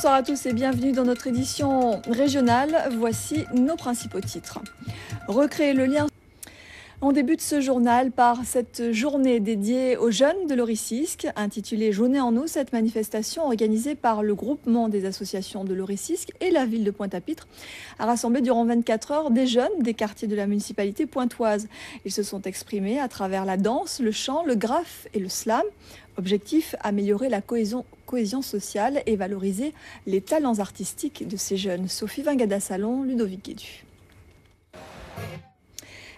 Bonsoir à tous et bienvenue dans notre édition régionale. Voici nos principaux titres. Recréer le lien. On débute ce journal par cette journée dédiée aux jeunes de l'Oricisque, intitulée Journée en eau. Cette manifestation organisée par le groupement des associations de l'Oricisque et la ville de Pointe-à-Pitre a rassemblé durant 24 heures des jeunes des quartiers de la municipalité pointoise. Ils se sont exprimés à travers la danse, le chant, le graphe et le slam. Objectif, améliorer la cohésion sociale et valoriser les talents artistiques de ces jeunes. Sophie Vingada-Salon, Ludovic Guédu.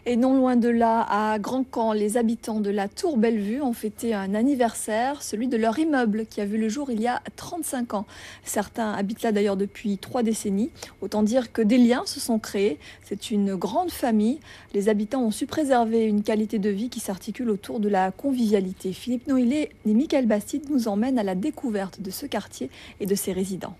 Et non loin de là, à Grand-Camp, les habitants de la Tour Bellevue ont fêté un anniversaire, celui de leur immeuble qui a vu le jour il y a 35 ans. Certains habitent là d'ailleurs depuis 3 décennies. Autant dire que des liens se sont créés. C'est une grande famille. Les habitants ont su préserver une qualité de vie qui s'articule autour de la convivialité. Philippe Noillet et Michael Bastide nous emmènent à la découverte de ce quartier et de ses résidents.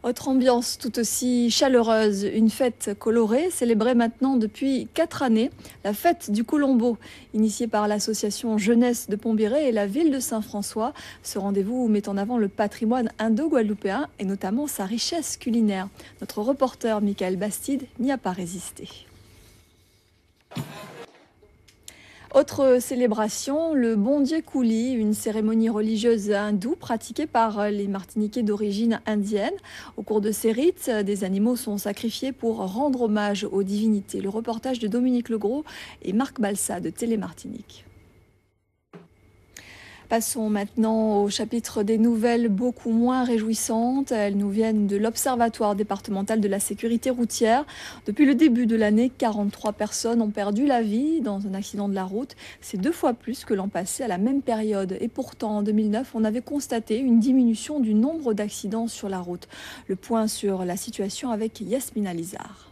Autre ambiance tout aussi chaleureuse, une fête colorée, célébrée maintenant depuis 4 années, la fête du Colombo, initiée par l'association Jeunesse de Pombiré et la ville de Saint-François. Ce rendez-vous met en avant le patrimoine indo-guadeloupéen et notamment sa richesse culinaire. Notre reporter Michael Bastide n'y a pas résisté. Autre célébration, le Bondié Kouli, une cérémonie religieuse hindoue pratiquée par les Martiniquais d'origine indienne. Au cours de ces rites, des animaux sont sacrifiés pour rendre hommage aux divinités. Le reportage de Dominique Legros et Marc Balsa de Télémartinique. Passons maintenant au chapitre des nouvelles beaucoup moins réjouissantes. Elles nous viennent de l'Observatoire départemental de la sécurité routière. Depuis le début de l'année, 43 personnes ont perdu la vie dans un accident de la route. C'est 2 fois plus que l'an passé à la même période. Et pourtant, en 2009, on avait constaté une diminution du nombre d'accidents sur la route. Le point sur la situation avec Yasmina Lizard.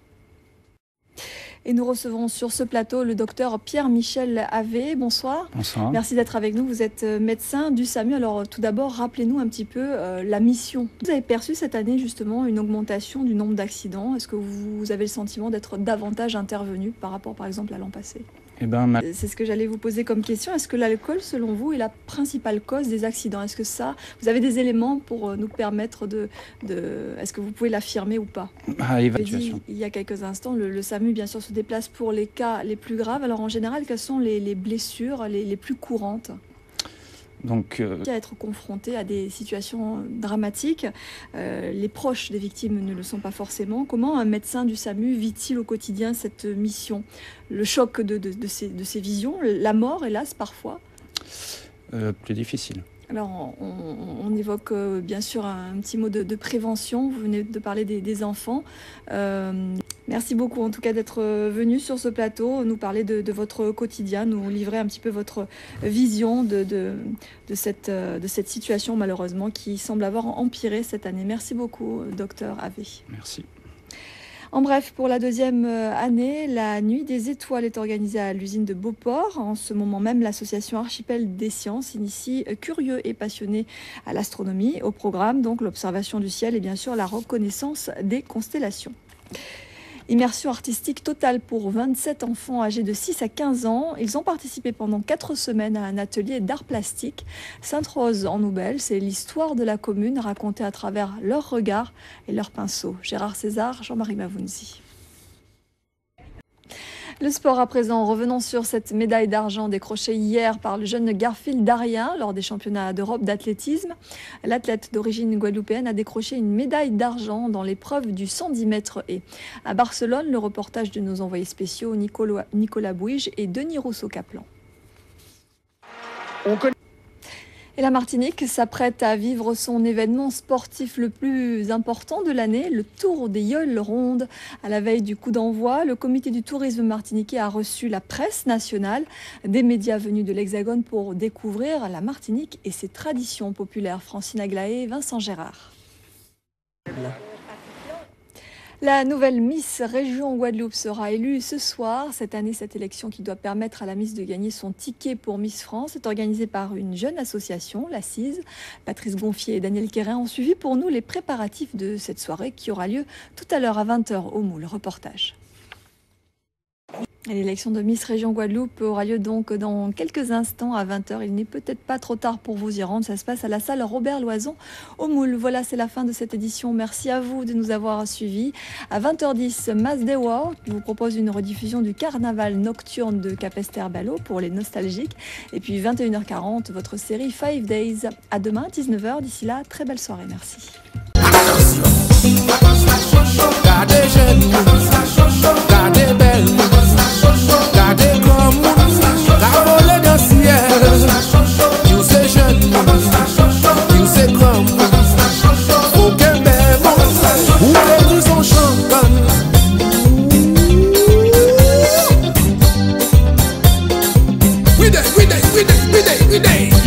Et nous recevons sur ce plateau le docteur Pierre-Michel Havé. Bonsoir. Bonsoir. Merci d'être avec nous. Vous êtes médecin du SAMU. Alors tout d'abord, rappelez-nous un petit peu la mission. Vous avez perçu cette année justement une augmentation du nombre d'accidents. Est-ce que vous avez le sentiment d'être davantage intervenu par rapport par exemple à l'an passé ? C'est ce que j'allais vous poser comme question. Est-ce que l'alcool, selon vous, est la principale cause des accidents ? Est-ce que ça, vous avez des éléments pour nous permettre est-ce que vous pouvez l'affirmer ou pas ? Évaluation. Il y a quelques instants, le SAMU, bien sûr, se déplace pour les cas les plus graves. Alors, en général, quelles sont les blessures les plus courantes ? Donc, à être confronté à des situations dramatiques. Les proches des victimes ne le sont pas forcément. Comment un médecin du SAMU vit-il au quotidien cette mission ? Le choc de ces visions, la mort, hélas, parfois. Plus difficile. Alors, on évoque bien sûr un petit mot de prévention. Vous venez de parler des enfants. Merci beaucoup en tout cas d'être venu sur ce plateau, nous parler de votre quotidien, nous livrer un petit peu votre vision de cette situation malheureusement qui semble avoir empiré cette année. Merci beaucoup, docteur Havé. Merci. En bref, pour la 2e année, la Nuit des Étoiles est organisée à l'usine de Beauport. En ce moment même, l'association Archipel des Sciences initie curieux et passionnés à l'astronomie. Au programme, donc, l'observation du ciel et bien sûr la reconnaissance des constellations. Immersion artistique totale pour 27 enfants âgés de 6 à 15 ans. Ils ont participé pendant 4 semaines à un atelier d'art plastique. Sainte-Rose en Noubelle, c'est l'histoire de la commune racontée à travers leurs regards et leurs pinceaux. Gérard César, Jean-Marie Mavounzi. Le sport à présent, revenons sur cette médaille d'argent décrochée hier par le jeune Garfield Darien lors des championnats d'Europe d'athlétisme. L'athlète d'origine guadeloupéenne a décroché une médaille d'argent dans l'épreuve du 110 mètres haies. À Barcelone, le reportage de nos envoyés spéciaux Nicolas Bouige et Denis Rousseau-Caplan. Et la Martinique s'apprête à vivre son événement sportif le plus important de l'année, le Tour des Yoles Rondes. À la veille du coup d'envoi, le comité du tourisme martiniquais a reçu la presse nationale, des médias venus de l'Hexagone pour découvrir la Martinique et ses traditions populaires. Francine Aglaé, Vincent Gérard. La nouvelle Miss Région Guadeloupe sera élue ce soir. Cette année, cette élection qui doit permettre à la Miss de gagner son ticket pour Miss France est organisée par une jeune association, la CISE. Patrice Gonfier et Daniel Quérin ont suivi pour nous les préparatifs de cette soirée qui aura lieu tout à l'heure à 20h au Moule. Reportage. L'élection de Miss Région Guadeloupe aura lieu donc dans quelques instants à 20 h. Il n'est peut-être pas trop tard pour vous y rendre. Ça se passe à la salle Robert Loison au Moule. Voilà, c'est la fin de cette édition. Merci à vous de nous avoir suivis. À 20h10, Mas Dewar qui vous propose une rediffusion du carnaval nocturne de Capesterre-Ballot pour les nostalgiques. Et puis 21h40, votre série 5 Days. À demain, 19 h. D'ici là, très belle soirée. Merci. Gardez jeune, gardez belle, gardez comme la volée dans le ciel. You say jeune, you say comme aucun bel où les nous sont chantants. We day.